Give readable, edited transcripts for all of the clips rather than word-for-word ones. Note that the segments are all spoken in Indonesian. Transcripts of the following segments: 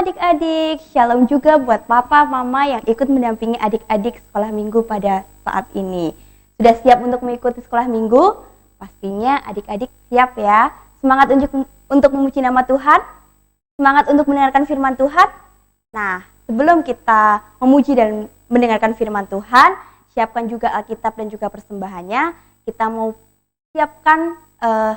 adik-adik, shalom juga buat papa, mama yang ikut mendampingi adik-adik sekolah minggu pada saat ini. Sudah siap untuk mengikuti sekolah minggu? Pastinya adik-adik siap ya. Semangat untuk memuji nama Tuhan? Semangat untuk mendengarkan firman Tuhan? Nah, sebelum kita memuji dan mendengarkan firman Tuhan, siapkan juga Alkitab dan juga persembahannya. Kita mau siapkan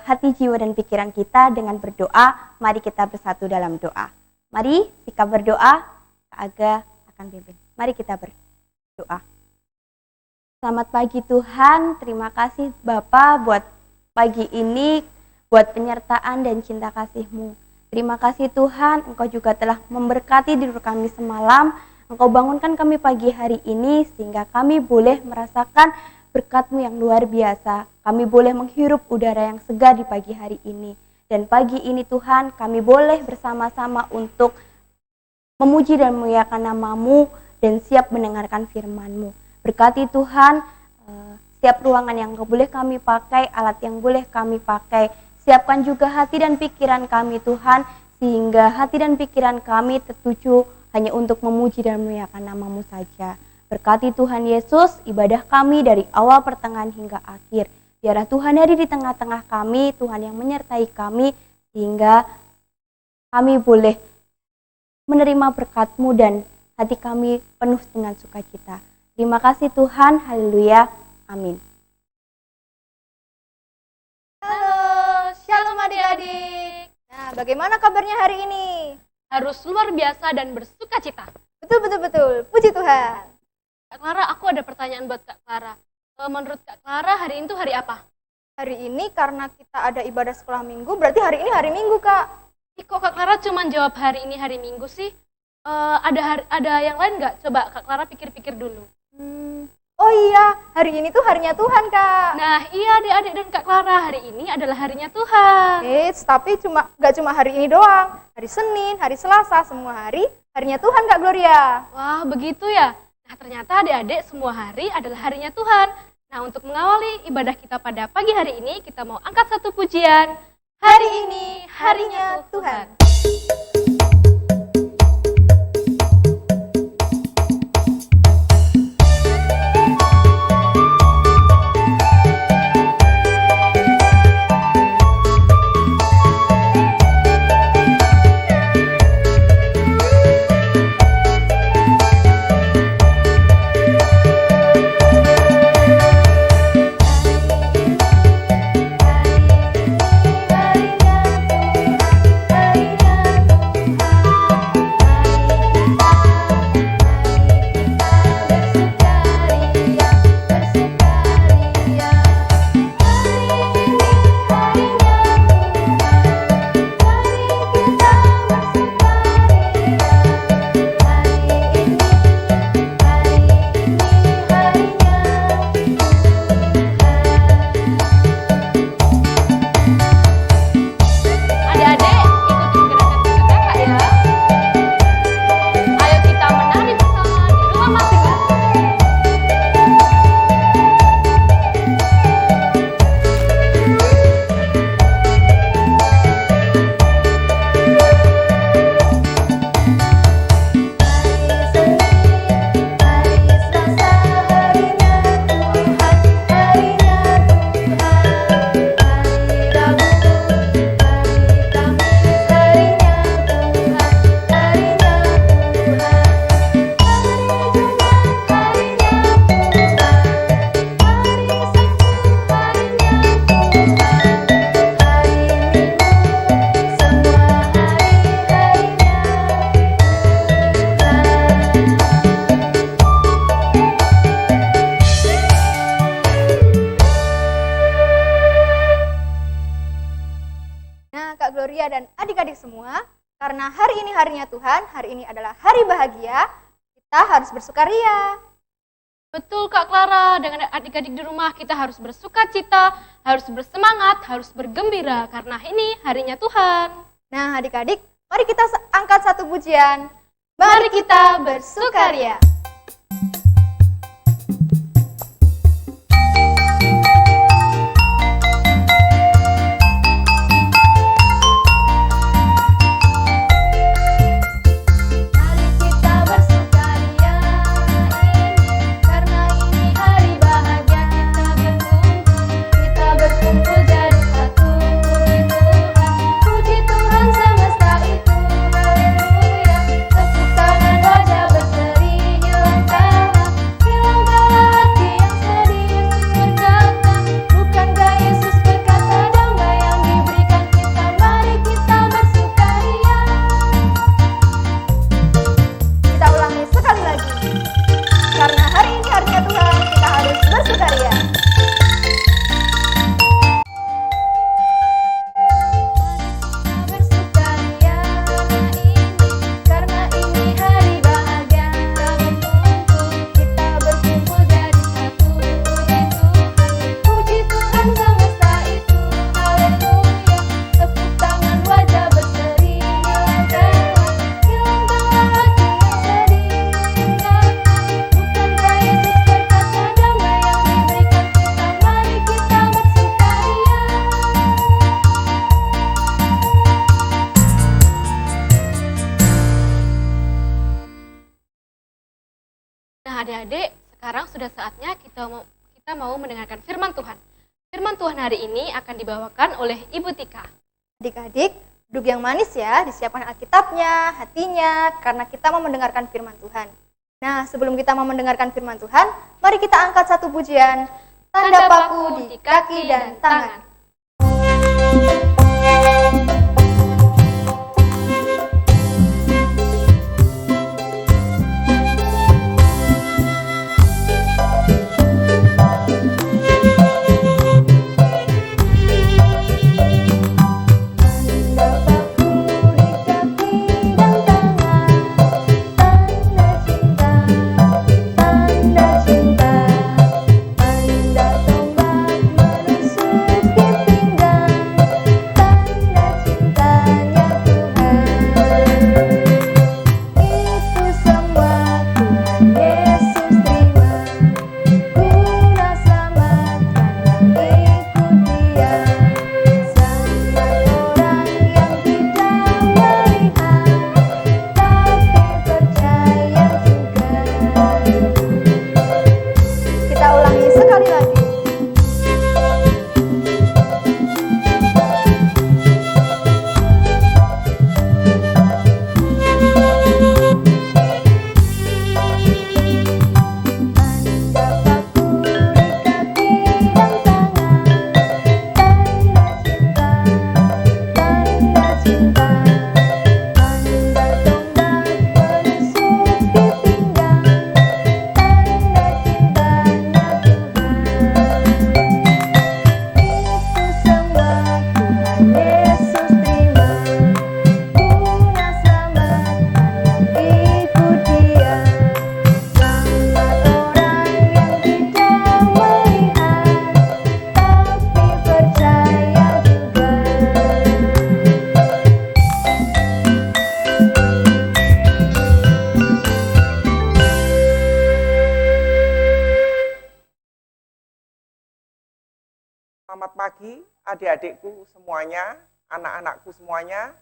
hati, jiwa, dan pikiran kita dengan berdoa. Mari kita bersatu dalam doa. Mari sikap berdoa, Kak Aga akan pimpin. Mari kita berdoa. Selamat pagi Tuhan, terima kasih Bapa buat pagi ini, buat penyertaan dan cinta kasih-Mu. Terima kasih Tuhan, Engkau juga telah memberkati tidur kami semalam. Engkau bangunkan kami pagi hari ini sehingga kami boleh merasakan berkat-Mu yang luar biasa. Kami boleh menghirup udara yang segar di pagi hari ini. Dan pagi ini Tuhan, kami boleh bersama-sama untuk memuji dan memuliakan nama-Mu dan siap mendengarkan firman-Mu. Berkati Tuhan, setiap ruangan yang boleh kami pakai, alat yang boleh kami pakai. Siapkan juga hati dan pikiran kami Tuhan, sehingga hati dan pikiran kami tertuju hanya untuk memuji dan memuliakan nama-Mu saja. Berkati Tuhan Yesus, ibadah kami dari awal pertengahan hingga akhir. Biarlah Tuhan hari di tengah-tengah kami, Tuhan yang menyertai kami, sehingga kami boleh menerima berkat-Mu dan hati kami penuh dengan sukacita. Terima kasih Tuhan, haleluya, amin. Halo, shalom adik-adik. Nah, bagaimana kabarnya hari ini? Harus luar biasa dan bersukacita. Betul, puji Tuhan. Kak Clara, aku ada pertanyaan buat Kak Clara. Menurut Kak Clara, hari ini tuh hari apa? Hari ini karena kita ada ibadah sekolah minggu, berarti hari ini hari Minggu, Kak. Kok Kak Clara cuma jawab hari ini hari Minggu sih? Ada yang lain nggak? Coba Kak Clara pikir-pikir dulu. Oh iya, hari ini tuh harinya Tuhan, Kak. Nah iya adik-adik dan Kak Clara, hari ini adalah harinya Tuhan. Tapi nggak cuma hari ini doang. Hari Senin, hari Selasa, semua hari harinya Tuhan, Kak Gloria. Wah begitu ya? Nah ternyata adik-adik semua hari adalah harinya Tuhan. Nah untuk mengawali ibadah kita pada pagi hari ini, kita mau angkat satu pujian. Hari ini harinya Tuhan. Dan adik-adik semua, karena hari ini harinya Tuhan, hari ini adalah hari bahagia, kita harus bersukaria. Betul Kak Clara, dengan adik-adik di rumah kita harus bersukacita, harus bersemangat, harus bergembira, karena ini harinya Tuhan. Nah adik-adik, mari kita angkat satu pujian. Mari kita bersukaria. adik-adik, sekarang sudah saatnya kita mau mendengarkan firman Tuhan. Firman Tuhan hari ini akan dibawakan oleh Ibu Tika. Adik-adik, duduk yang manis ya, disiapkan Alkitabnya, hatinya, karena kita mau mendengarkan firman Tuhan. Nah, sebelum kita mau mendengarkan firman Tuhan, mari kita angkat satu pujian, tanda paku di kaki dan tangan. Selamat pagi adik-adikku semuanya, anak-anakku semuanya.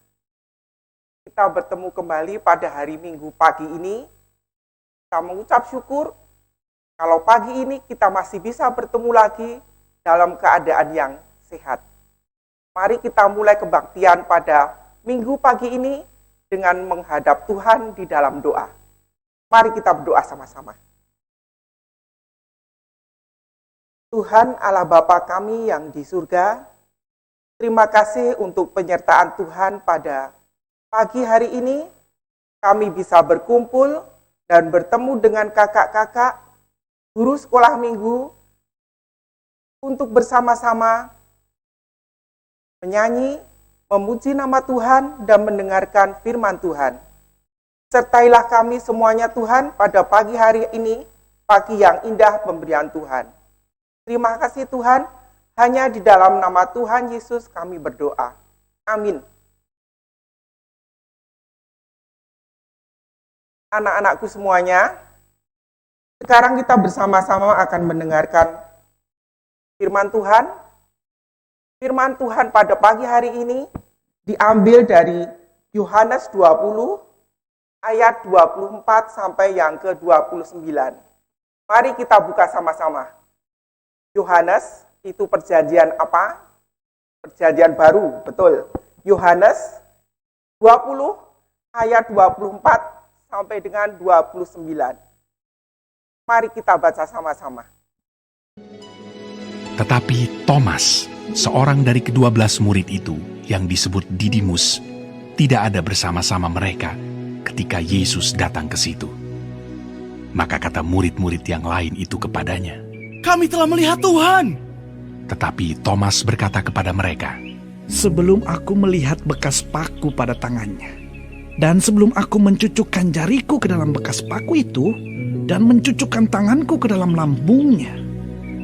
Kita bertemu kembali pada hari Minggu pagi ini. Kita mengucap syukur kalau pagi ini kita masih bisa bertemu lagi dalam keadaan yang sehat. Mari kita mulai kebaktian pada Minggu pagi ini dengan menghadap Tuhan di dalam doa. Mari kita berdoa sama-sama. Tuhan Allah Bapa kami yang di surga, terima kasih untuk penyertaan Tuhan pada pagi hari ini. Kami bisa berkumpul dan bertemu dengan kakak-kakak, guru sekolah minggu, untuk bersama-sama menyanyi, memuji nama Tuhan, dan mendengarkan firman Tuhan. Sertailah kami semuanya Tuhan pada pagi hari ini, pagi yang indah pemberian Tuhan. Terima kasih Tuhan, hanya di dalam nama Tuhan Yesus kami berdoa. Amin. Anak-anakku semuanya, sekarang kita bersama-sama akan mendengarkan firman Tuhan. Firman Tuhan pada pagi hari ini diambil dari Yohanes 20 ayat 24 sampai yang ke-29. Mari kita buka sama-sama. Yohanes itu perjanjian apa? Perjanjian baru, betul. Yohanes 20 ayat 24 sampai dengan 29. Mari kita baca sama-sama. Tetapi Thomas, seorang dari ke-12 murid itu yang disebut Didimus, tidak ada bersama-sama mereka ketika Yesus datang ke situ. Maka kata murid-murid yang lain itu kepadanya, "Kami telah melihat Tuhan." Tetapi Thomas berkata kepada mereka, "Sebelum aku melihat bekas paku pada tangannya, dan sebelum aku mencucukkan jariku ke dalam bekas paku itu, dan mencucukkan tanganku ke dalam lambungnya,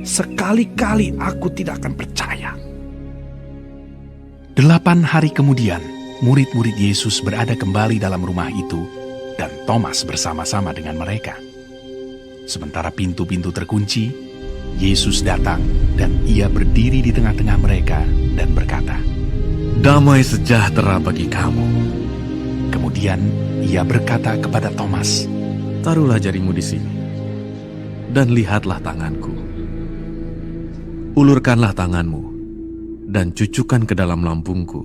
sekali-kali aku tidak akan percaya." 8 hari kemudian, murid-murid Yesus berada kembali dalam rumah itu, dan Thomas bersama-sama dengan mereka. Sementara pintu-pintu terkunci, Yesus datang dan ia berdiri di tengah-tengah mereka dan berkata, "Damai sejahtera bagi kamu." Kemudian ia berkata kepada Thomas, "Taruhlah jarimu di sini, dan lihatlah tanganku. Ulurkanlah tanganmu dan cucukkan ke dalam lambungku,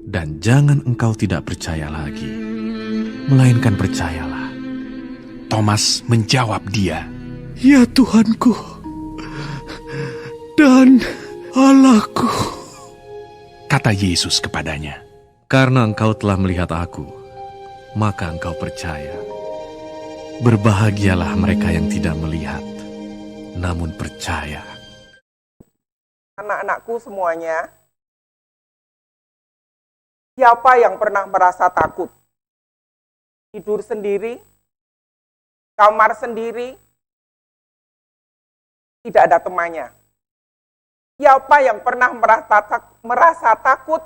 dan jangan engkau tidak percaya lagi, melainkan percayalah. Thomas menjawab dia, Ya Tuhanku dan Allahku. kata Yesus kepadanya. Karena engkau telah melihat aku, maka engkau percaya. Berbahagialah mereka yang tidak melihat, namun percaya. Anak-anakku semuanya, siapa yang pernah merasa takut? Tidur sendiri, kamar sendiri, tidak ada temannya. Siapa yang pernah merasa takut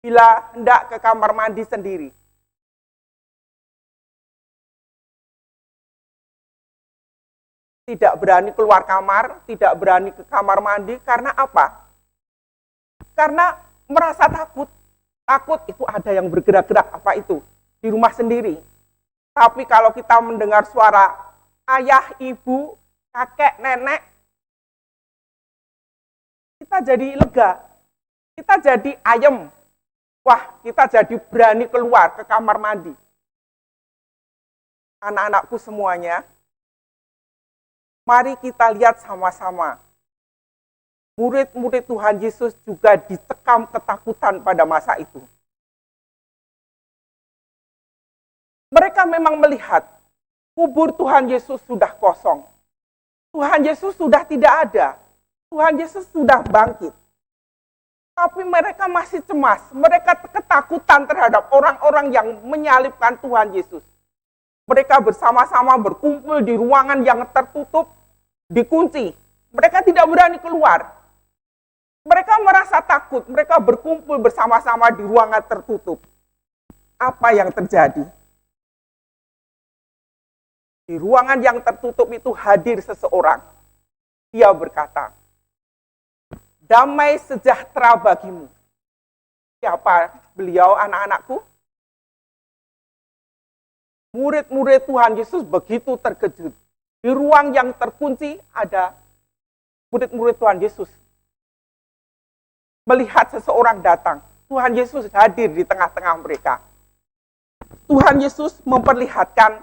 bila hendak ke kamar mandi sendiri? Tidak berani keluar kamar, tidak berani ke kamar mandi, karena apa? Karena merasa takut. Takut itu ada yang bergerak-gerak, apa itu? Di rumah sendiri. Tapi kalau kita mendengar suara ayah, ibu, kakek, nenek, kita jadi lega, kita jadi ayem. Wah, kita jadi berani keluar ke kamar mandi. Anak-anakku semuanya, mari kita lihat sama-sama. Murid-murid Tuhan Yesus juga dicekam ketakutan pada masa itu. Mereka memang melihat kubur Tuhan Yesus sudah kosong. Tuhan Yesus sudah tidak ada. Tuhan Yesus sudah bangkit. Tapi mereka masih cemas. Mereka ketakutan terhadap orang-orang yang menyalibkan Tuhan Yesus. Mereka bersama-sama berkumpul di ruangan yang tertutup, dikunci. Mereka tidak berani keluar. Mereka merasa takut. Mereka berkumpul bersama-sama di ruangan tertutup. Apa yang terjadi? Di ruangan yang tertutup itu hadir seseorang. Dia berkata, damai sejahtera bagimu. Siapa beliau, anak-anakku? Murid-murid Tuhan Yesus begitu terkejut. Di ruang yang terkunci ada murid-murid Tuhan Yesus. Melihat seseorang datang, Tuhan Yesus hadir di tengah-tengah mereka. Tuhan Yesus memperlihatkan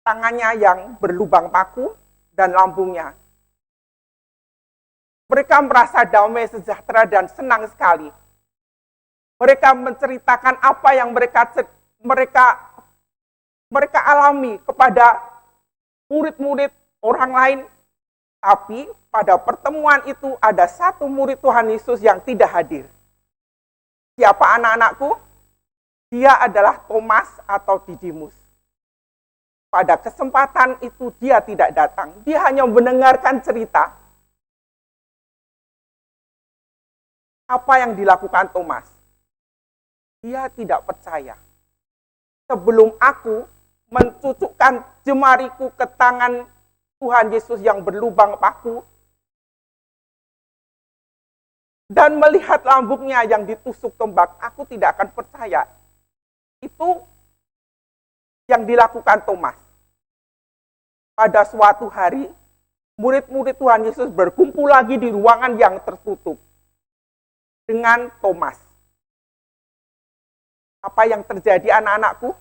tangannya yang berlubang paku dan lambungnya. Mereka merasa damai sejahtera dan senang sekali. Mereka menceritakan apa yang mereka alami kepada murid-murid orang lain. Tapi pada pertemuan itu ada satu murid Tuhan Yesus yang tidak hadir. Siapa, anak-anakku? Dia adalah Thomas atau Didimus. Pada kesempatan itu dia tidak datang. Dia hanya mendengarkan cerita. Apa yang dilakukan Thomas? Dia tidak percaya. Sebelum aku mencucukkan jemariku ke tangan Tuhan Yesus yang berlubang paku, dan melihat lambungnya yang ditusuk tombak, aku tidak akan percaya. Itu yang dilakukan Thomas. Pada suatu hari, murid-murid Tuhan Yesus berkumpul lagi di ruangan yang tertutup dengan Thomas. Apa yang terjadi, anak-anakku?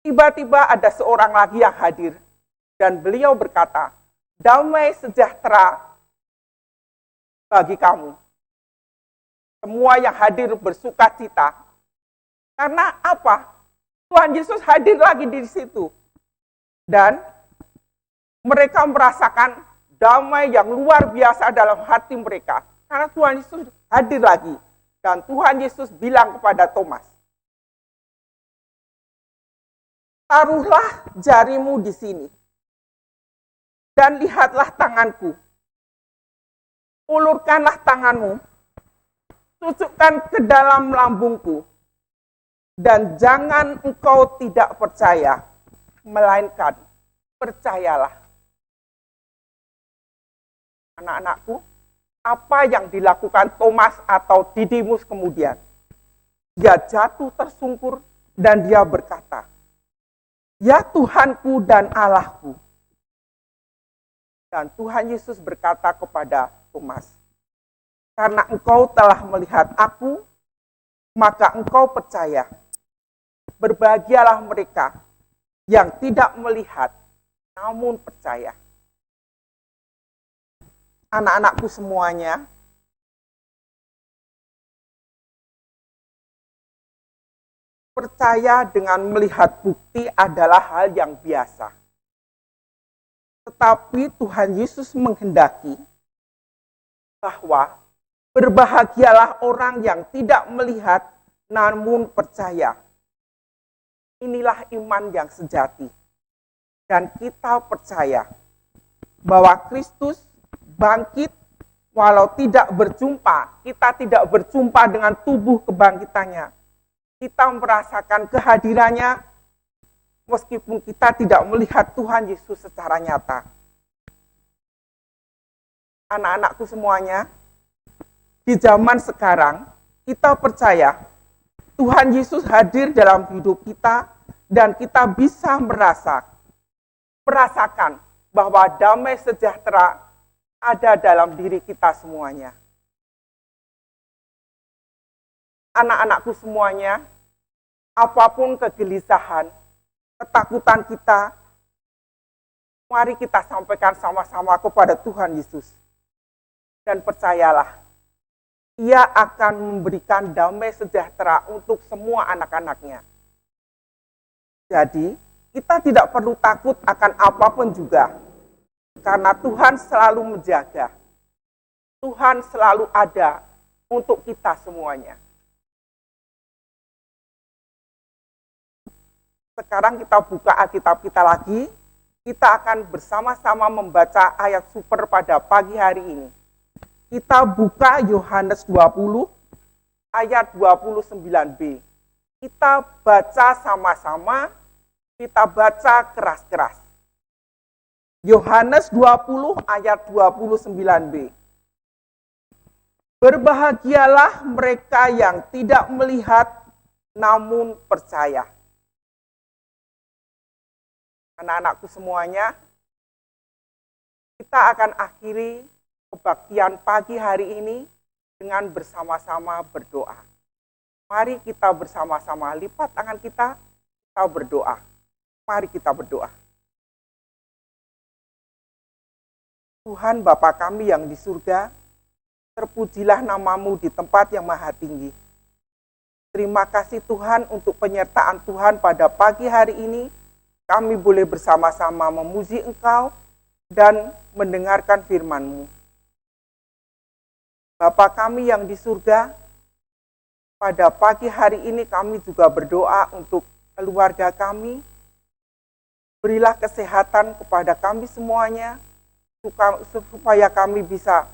Tiba-tiba ada seorang lagi yang hadir dan beliau berkata, damai sejahtera bagi kamu. Semua yang hadir bersuka cita. Karena apa? Tuhan Yesus hadir lagi di situ. Dan mereka merasakan damai yang luar biasa dalam hati mereka. Karena Tuhan Yesus hadir lagi. Dan Tuhan Yesus bilang kepada Thomas, taruhlah jarimu di sini. Dan lihatlah tanganku. Ulurkanlah tanganmu. Cucukkan ke dalam lambungku. Dan jangan engkau tidak percaya, melainkan percayalah. Anak-anakku, apa yang dilakukan Thomas atau Didimus kemudian? Dia jatuh tersungkur dan dia berkata, Ya Tuhanku dan Allahku. Dan Tuhan Yesus berkata kepada Thomas, karena engkau telah melihat aku, maka engkau percaya. Berbahagialah mereka yang tidak melihat, namun percaya. Anak-anakku semuanya, percaya dengan melihat bukti adalah hal yang biasa. Tetapi Tuhan Yesus menghendaki bahwa berbahagialah orang yang tidak melihat namun percaya. Inilah iman yang sejati. Dan kita percaya bahwa Kristus bangkit walau tidak berjumpa. Kita tidak berjumpa dengan tubuh kebangkitannya. Kita merasakan kehadirannya meskipun kita tidak melihat Tuhan Yesus secara nyata. Anak-anakku semuanya, di zaman sekarang kita percaya Tuhan Yesus hadir dalam hidup kita dan kita bisa merasakan bahwa damai sejahtera ada dalam diri kita semuanya. Anak-anakku semuanya, apapun kegelisahan, ketakutan kita, mari kita sampaikan sama-sama kepada Tuhan Yesus. Dan percayalah, Ia akan memberikan damai sejahtera untuk semua anak-anaknya. Jadi, kita tidak perlu takut akan apapun juga, karena Tuhan selalu menjaga. Tuhan selalu ada untuk kita semuanya. Sekarang kita buka Alkitab kita lagi. Kita akan bersama-sama membaca ayat super pada pagi hari ini. Kita buka Yohanes 20 ayat 29b. Kita baca sama-sama, kita baca keras-keras. Yohanes 20 ayat 29b. Berbahagialah mereka yang tidak melihat namun percaya. Anak-anakku semuanya, kita akan akhiri kebaktian pagi hari ini dengan bersama-sama berdoa. Mari kita bersama-sama lipat tangan kita berdoa. Mari kita berdoa. Tuhan Bapa kami yang di surga, terpujilah namamu di tempat yang maha tinggi. Terima kasih Tuhan untuk penyertaan Tuhan pada pagi hari ini. Kami boleh bersama-sama memuji Engkau dan mendengarkan firman-Mu. Bapa kami yang di surga, pada pagi hari ini kami juga berdoa untuk keluarga kami. Berilah kesehatan kepada kami semuanya, supaya kami bisa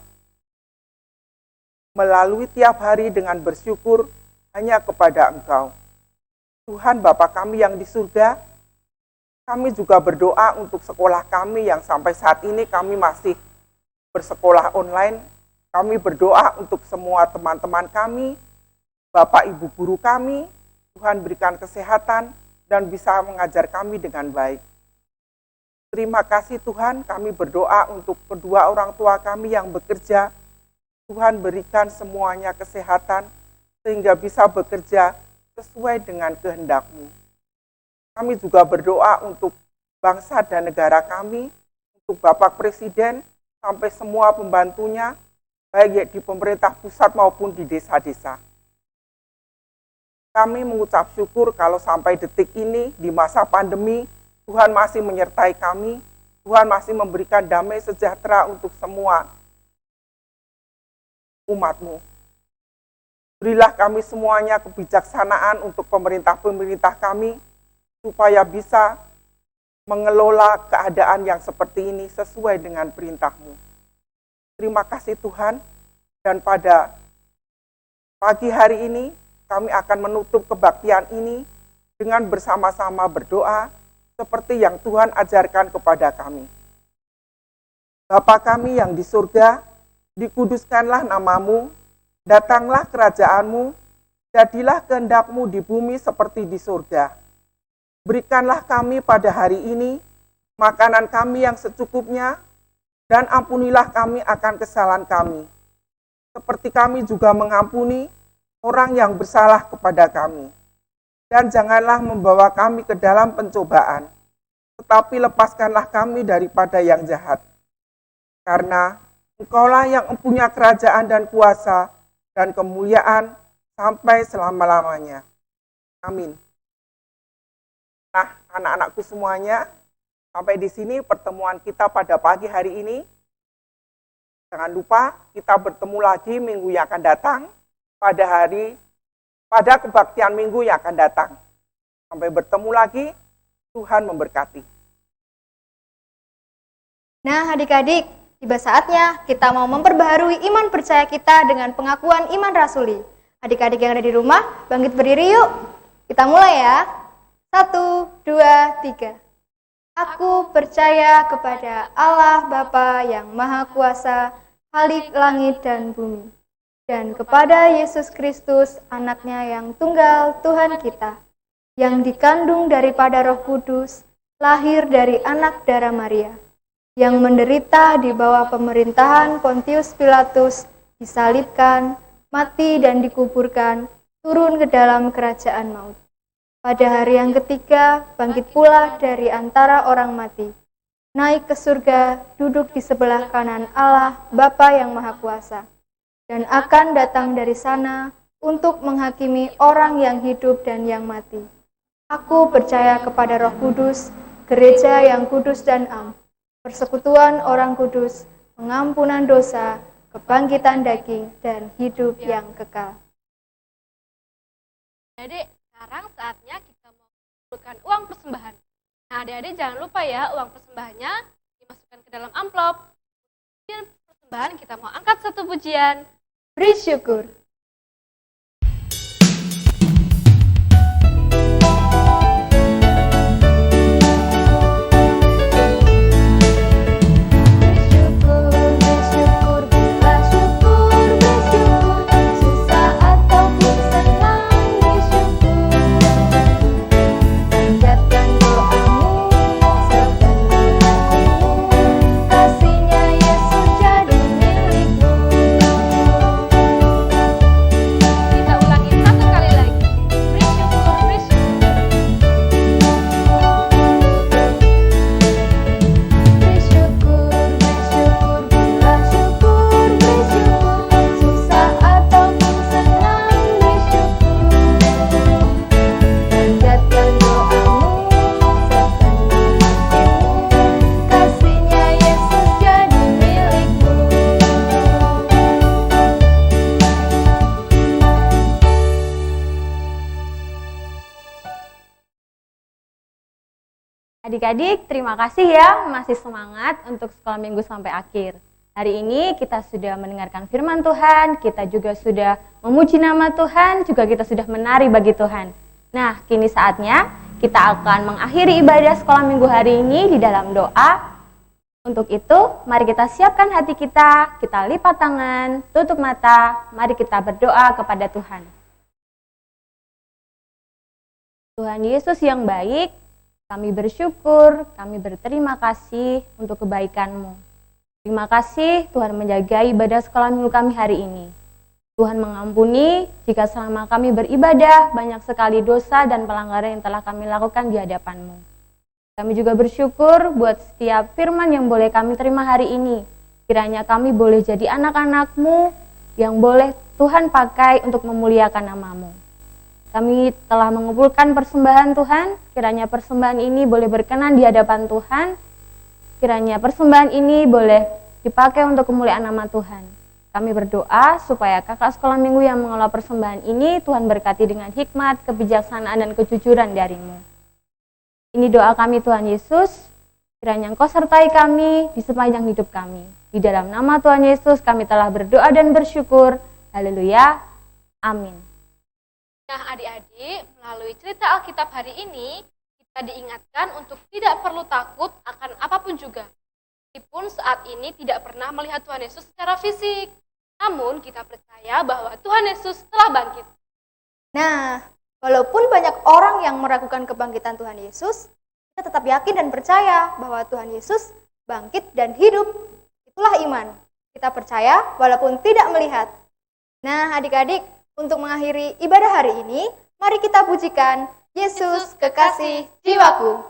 melalui tiap hari dengan bersyukur hanya kepada Engkau. Tuhan Bapa kami yang di surga, kami juga berdoa untuk sekolah kami yang sampai saat ini kami masih bersekolah online. Kami berdoa untuk semua teman-teman kami, Bapak Ibu guru kami, Tuhan berikan kesehatan dan bisa mengajar kami dengan baik. Terima kasih Tuhan, kami berdoa untuk kedua orang tua kami yang bekerja. Tuhan berikan semuanya kesehatan sehingga bisa bekerja sesuai dengan kehendak-Mu. Kami juga berdoa untuk bangsa dan negara kami, untuk Bapak Presiden, sampai semua pembantunya, baik di pemerintah pusat maupun di desa-desa. Kami mengucap syukur kalau sampai detik ini, di masa pandemi, Tuhan masih menyertai kami, Tuhan masih memberikan damai sejahtera untuk semua umat-Mu. Berilah kami semuanya kebijaksanaan untuk pemerintah-pemerintah kami, supaya bisa mengelola keadaan yang seperti ini sesuai dengan perintah-Mu. Terima kasih Tuhan, dan pada pagi hari ini kami akan menutup kebaktian ini dengan bersama-sama berdoa seperti yang Tuhan ajarkan kepada kami. Bapa kami yang di surga, dikuduskanlah namamu, datanglah kerajaan-Mu, jadilah kehendak-Mu di bumi seperti di surga. Berikanlah kami pada hari ini makanan kami yang secukupnya, dan ampunilah kami akan kesalahan kami, seperti kami juga mengampuni orang yang bersalah kepada kami. Dan janganlah membawa kami ke dalam pencobaan, tetapi lepaskanlah kami daripada yang jahat. Karena Engkaulah yang mempunyai kerajaan dan kuasa dan kemuliaan sampai selama-lamanya. Amin. Nah, anak-anakku semuanya, sampai di sini pertemuan kita pada pagi hari ini. Jangan lupa kita bertemu lagi minggu yang akan datang pada kebaktian minggu yang akan datang. Sampai bertemu lagi, Tuhan memberkati. Nah, adik-adik, tiba saatnya kita mau memperbaharui iman percaya kita dengan pengakuan iman rasuli. Adik-adik yang ada di rumah, bangkit berdiri yuk. Kita mulai ya. 1, 2, 3. Aku percaya kepada Allah Bapa yang Maha Kuasa, Khalik langit dan bumi, dan kepada Yesus Kristus, anaknya yang tunggal Tuhan kita, yang dikandung daripada Roh Kudus, lahir dari anak darah Maria, yang menderita di bawah pemerintahan Pontius Pilatus, disalibkan, mati dan dikuburkan, turun ke dalam kerajaan maut. Pada hari yang ketiga, bangkit pula dari antara orang mati, naik ke surga, duduk di sebelah kanan Allah, Bapa yang Maha Kuasa, dan akan datang dari sana untuk menghakimi orang yang hidup dan yang mati. Aku percaya kepada Roh Kudus, gereja yang kudus dan am, persekutuan orang kudus, pengampunan dosa, kebangkitan daging, dan hidup yang kekal. Adik, sekarang saatnya kita mau mengumpulkan uang persembahan. Nah, adik-adik jangan lupa ya, uang persembahannya dimasukkan ke dalam amplop. Kemudian persembahan kita mau angkat satu pujian. Beri syukur. Adik-adik, terima kasih ya masih semangat untuk sekolah minggu sampai akhir. Hari ini kita sudah mendengarkan firman Tuhan, kita juga sudah memuji nama Tuhan, juga kita sudah menari bagi Tuhan. Nah, kini saatnya kita akan mengakhiri ibadah sekolah minggu hari ini di dalam doa. Untuk itu, mari kita siapkan hati kita lipat tangan, tutup mata, mari kita berdoa kepada Tuhan. Tuhan Yesus yang baik, kami bersyukur, kami berterima kasih untuk kebaikan-Mu. Terima kasih Tuhan menjaga ibadah sekolah minggu kami hari ini. Tuhan mengampuni jika selama kami beribadah banyak sekali dosa dan pelanggaran yang telah kami lakukan di hadapan-Mu. Kami juga bersyukur buat setiap firman yang boleh kami terima hari ini. Kiranya kami boleh jadi anak-anak-Mu yang boleh Tuhan pakai untuk memuliakan nama-Mu. Kami telah mengumpulkan persembahan Tuhan, kiranya persembahan ini boleh berkenan di hadapan Tuhan, kiranya persembahan ini boleh dipakai untuk kemuliaan nama Tuhan. Kami berdoa supaya kakak sekolah minggu yang mengelola persembahan ini, Tuhan berkati dengan hikmat, kebijaksanaan, dan kejujuran dari-Mu. Ini doa kami Tuhan Yesus, kiranya Engkau sertai kami di sepanjang hidup kami. Di dalam nama Tuhan Yesus kami telah berdoa dan bersyukur. Haleluya. Amin. Nah, adik-adik, melalui cerita Alkitab hari ini, kita diingatkan untuk tidak perlu takut akan apapun juga. Meskipun saat ini tidak pernah melihat Tuhan Yesus secara fisik, namun kita percaya bahwa Tuhan Yesus telah bangkit. Nah, Walaupun banyak orang yang meragukan kebangkitan Tuhan Yesus, kita tetap yakin dan percaya bahwa Tuhan Yesus bangkit dan hidup. Itulah iman. Kita percaya walaupun tidak melihat. Nah, adik-adik, untuk mengakhiri ibadah hari ini, mari kita pujikan Yesus kekasih jiwaku.